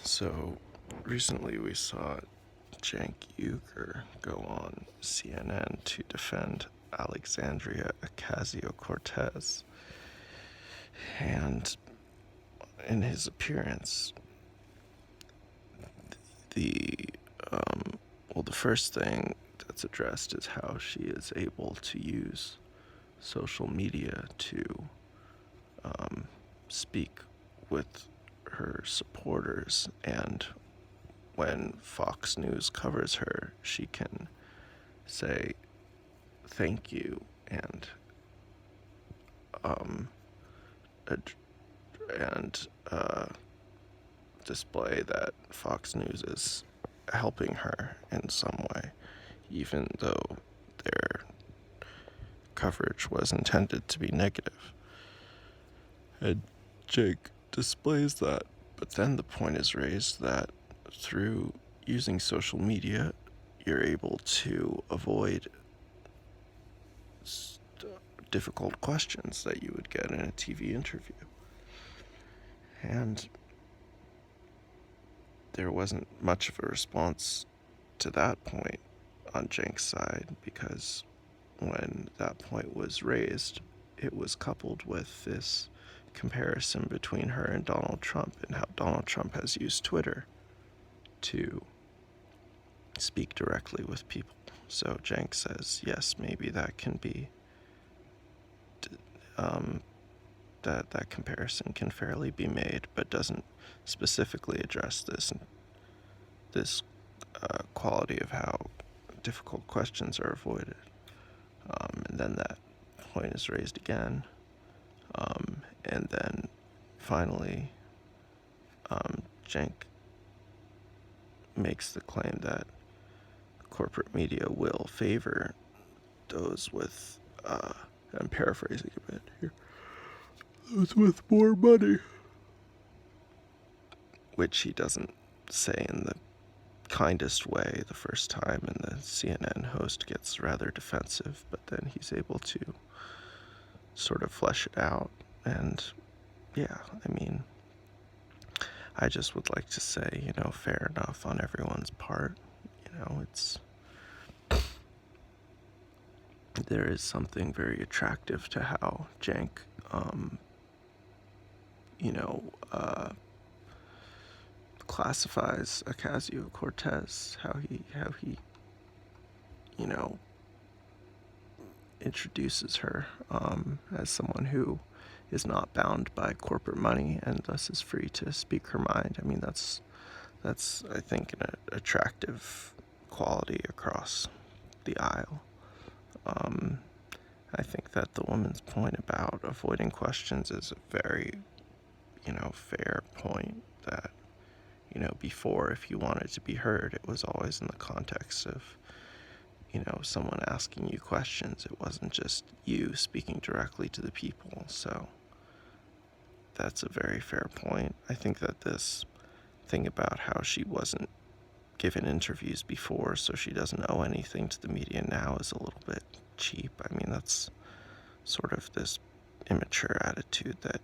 So recently we saw Cenk go on CNN to defend Alexandria Ocasio-Cortez. And in his appearance, the the first thing that's addressed is how she is able to use social media to speak with her supporters, and when Fox News covers her, she can say thank you and and display that Fox News is helping her in some way, even though their coverage was intended to be negative. And Jake displays that, but then the point is raised that through using social media, you're able to avoid difficult questions that you would get in a TV interview. And there wasn't much of a response to that point on Cenk's side, because when that point was raised, it was coupled with this comparison between her and Donald Trump, and how Donald Trump has used Twitter to speak directly with people. So Cenk says, yes, maybe that can be, that comparison can fairly be made, but doesn't specifically address this quality of how difficult questions are avoided. And then that point is raised again. And then finally, Cenk makes the claim that corporate media will favor those with, I'm paraphrasing a bit here, those with more money. Which he doesn't say in the kindest way the first time, and the CNN host gets rather defensive, but then he's able to sort of flesh it out. And yeah, I mean, I just would like to say, fair enough on everyone's part. There is something very attractive to how Cenk, classifies Ocasio-Cortez, how he introduces her as someone who is not bound by corporate money and thus is free to speak her mind. I mean, that's I think an attractive quality across the aisle. I think that the woman's point about avoiding questions is a very, fair point. That, before, if you wanted to be heard, it was always in the context of, someone asking you questions. It wasn't just you speaking directly to the people. So that's a very fair point. I think that this thing about how she wasn't given interviews before, so she doesn't owe anything to the media now, is a little bit cheap. I mean, that's sort of this immature attitude that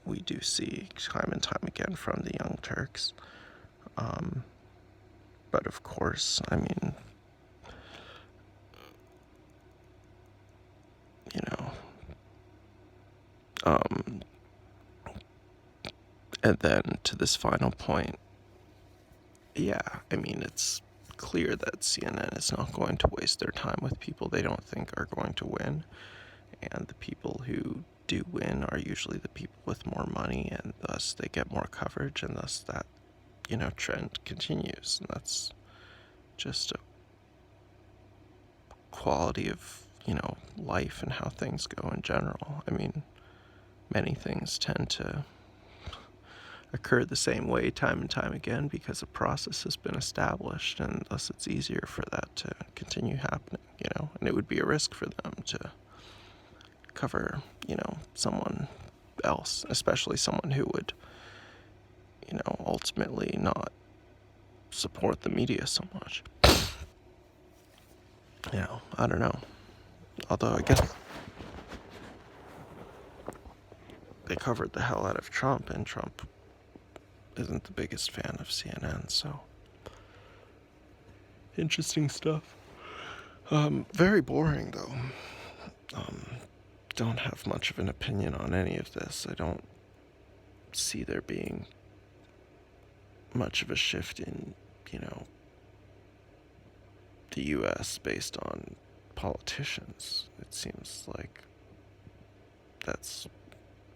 we do see time and time again from the Young Turks. But of course, I mean, and then to this final point, yeah, I mean, it's clear that CNN is not going to waste their time with people they don't think are going to win. And the people who do win are usually the people with more money, and thus they get more coverage, and thus that, trend continues. And that's just a quality of, life and how things go in general. I mean, many things tend to occur the same way time and time again because a process has been established, and thus it's easier for that to continue happening, and it would be a risk for them to cover, someone else, especially someone who would, ultimately not support the media so much. I don't know. Although I guess they covered the hell out of Trump, and Trump isn't the biggest fan of CNN, so interesting stuff. Very boring though. Don't have much of an opinion on any of this. I don't see there being much of a shift in, you know, the US based on politicians. It seems like that's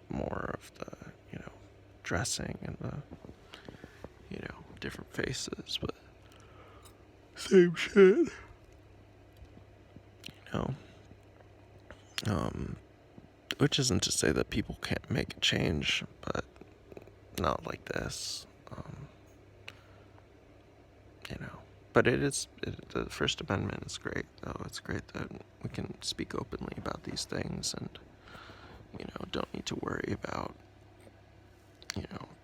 more of the, dressing and the, different faces, but same shit. Which isn't to say that people can't make a change, but not like this. But the First Amendment is great, though. It's great that we can speak openly about these things and, don't need to worry about,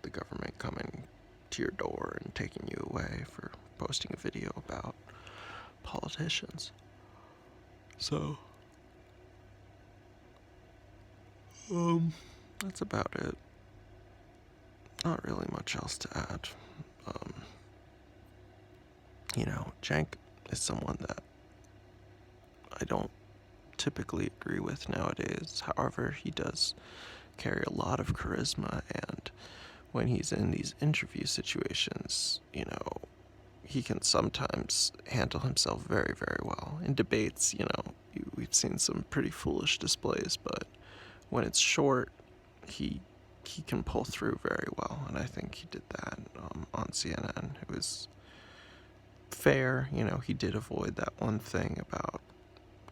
the government coming to your door and taking you away for posting a video about politicians. So, that's about it. Not really much else to add. Cenk is someone that I don't typically agree with nowadays. However, he does carry a lot of charisma, and when he's in these interview situations, he can sometimes handle himself very, very well. In debates, we've seen some pretty foolish displays, but when it's short, he can pull through very well, and I think he did that on CNN. It was fair. He did avoid that one thing about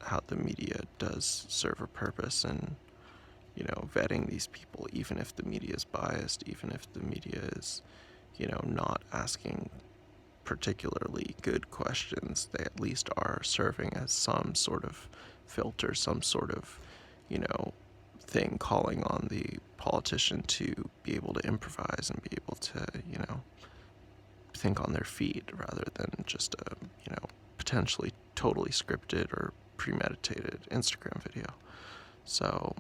how the media does serve a purpose in, vetting these people, even if the media is biased, even if the media is, not asking particularly good questions. They at least are serving as some sort of filter, some sort of, thing calling on the politician to be able to improvise and be able to, think on their feet rather than just a, potentially totally scripted or premeditated Instagram video. So,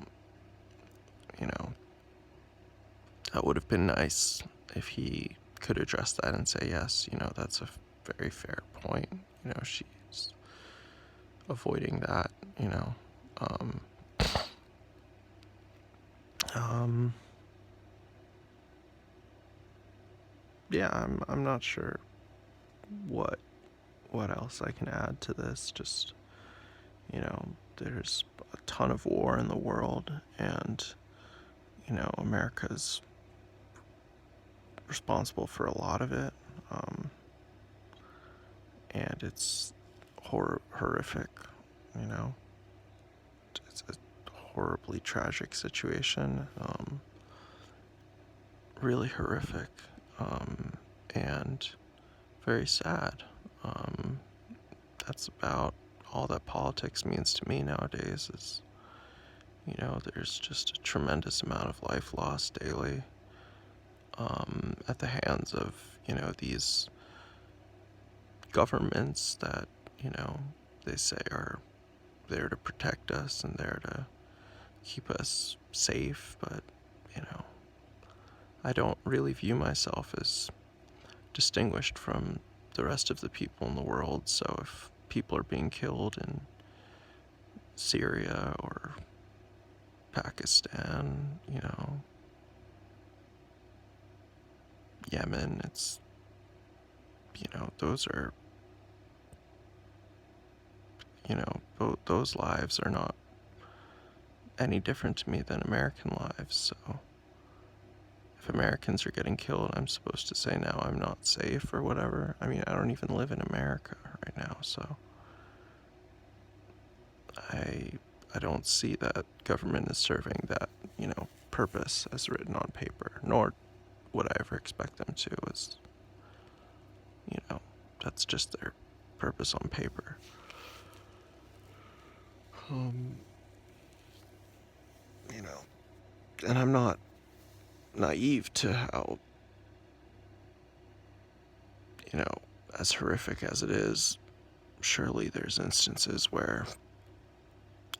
that would have been nice if he could address that and say, yes, that's a very fair point. She's avoiding that, yeah, I'm not sure what else I can add to this. Just, there's a ton of war in the world, and, America's responsible for a lot of it. And it's horrific, It's a horribly tragic situation. Really horrific. And very sad. That's about all that politics means to me nowadays is, there's just a tremendous amount of life lost daily at the hands of, these governments that, they say are there to protect us and there to keep us safe, but, I don't really view myself as distinguished from the rest of the people in the world. So if people are being killed in Syria or Pakistan, Yemen, it's, those are, those lives are not any different to me than American lives. So if Americans are getting killed, I'm supposed to say now I'm not safe or whatever. I mean, I don't even live in America right now, so I don't see that government is serving that, purpose as written on paper, nor would I ever expect them to, as, that's just their purpose on paper. And I'm not naive to how, as horrific as it is, surely there's instances where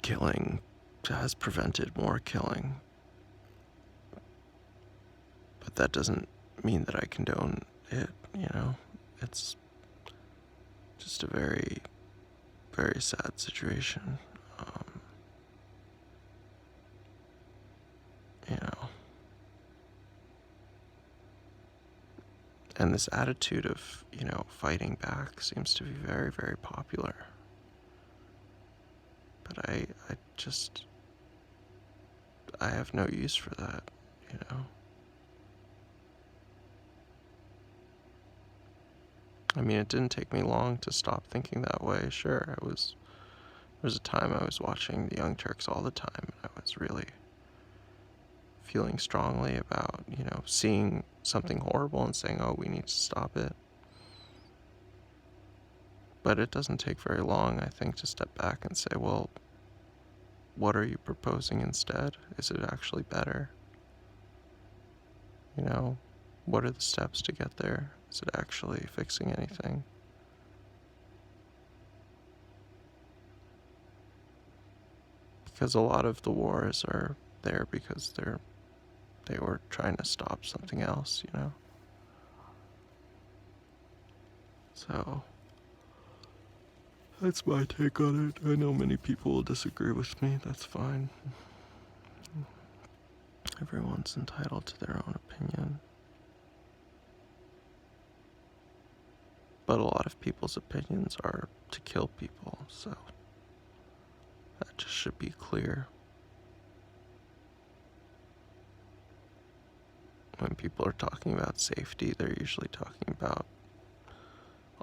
killing has prevented more killing. But that doesn't mean that I condone it, you know. It's just a very, very sad situation. You know. And this attitude of, you know, fighting back seems to be very, very popular. But I have no use for that, you know. I mean, it didn't take me long to stop thinking that way. Sure, there was a time I was watching the Young Turks all the time, and I was really feeling strongly about, you know, seeing something horrible and saying, oh, we need to stop it. But it doesn't take very long, I think, to step back and say, well, what are you proposing instead? Is it actually better? You know, what are the steps to get there? Is it actually fixing anything? Because a lot of the wars are there because they were trying to stop something else, you know? So, that's my take on it. I know many people will disagree with me. That's fine. Everyone's entitled to their own opinion. But a lot of people's opinions are to kill people, so that just should be clear. When people are talking about safety, they're usually talking about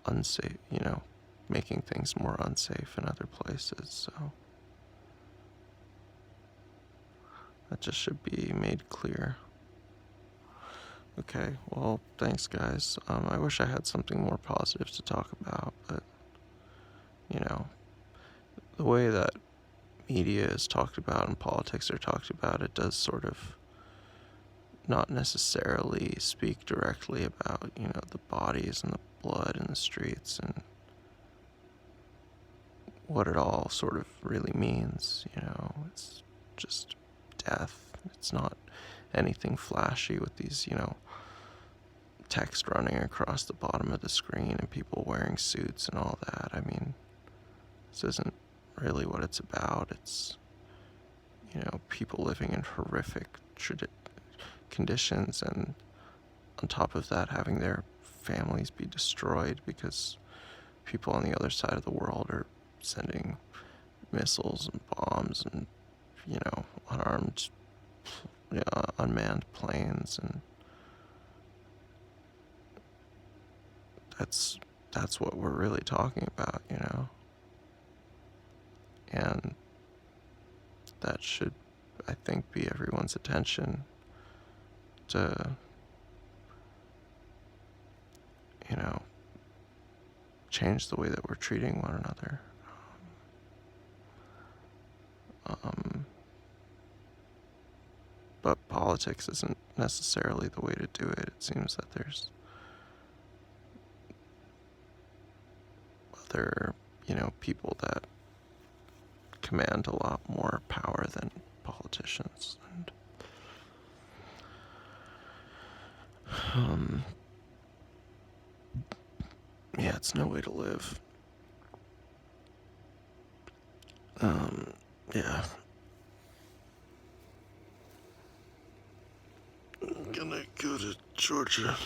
unsafe, you know, making things more unsafe in other places, so that just should be made clear. Okay, well, thanks, guys. I wish I had something more positive to talk about, but, you know, the way that media is talked about and politics are talked about, it does sort of not necessarily speak directly about, you know, the bodies and the blood in the streets and what it all sort of really means, you know. It's just death. It's not anything flashy with these, you know, text running across the bottom of the screen and people wearing suits and all that. I mean, this isn't really what it's about. It's, you know, people living in horrific conditions, and on top of that, having their families be destroyed because people on the other side of the world are sending missiles and bombs and, you know, unmanned planes, and that's what we're really talking about, you know. And that should, I think, be everyone's attention to, you know, change the way that we're treating one another. But politics isn't necessarily the way to do it. It seems that there's other, you know, people that command a lot more power than politicians. And yeah, it's no way to live. Yeah. I'm gonna go to Georgia.